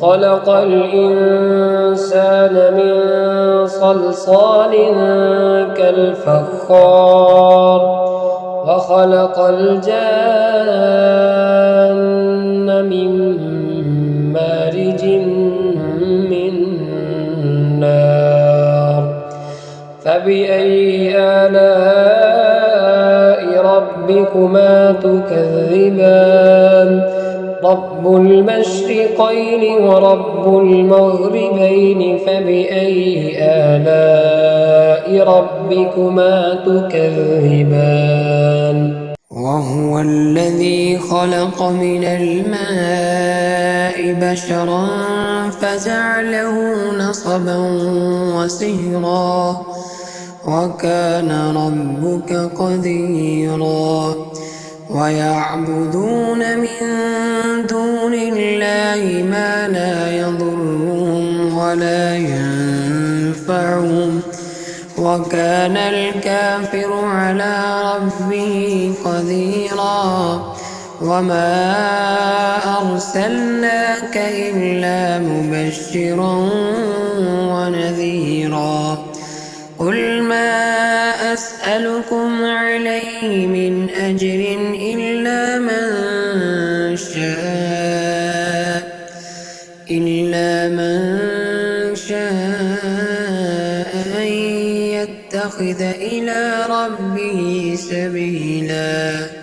خلق الإنسان من صلصال كالفخار وخلق الجان من مارج من نار فبأي آلاء ربكما تكذبان رب المشرقين ورب المغربين فبأي آلاء ربكما تكذبان وهو الذي خلق من الماء بشرا فجعله نصبا وسهرا وكان ربك قديرا ويعبدون من دون الله ما لا يضرهم ولا ينفعهم وكان الكافر على ربه قديرا وما أرسلناك إلا مبشرا ونذيرا قل ما أسألكم عليه من أجر إلا من شاء أن يتخذ إلى ربه سبيلا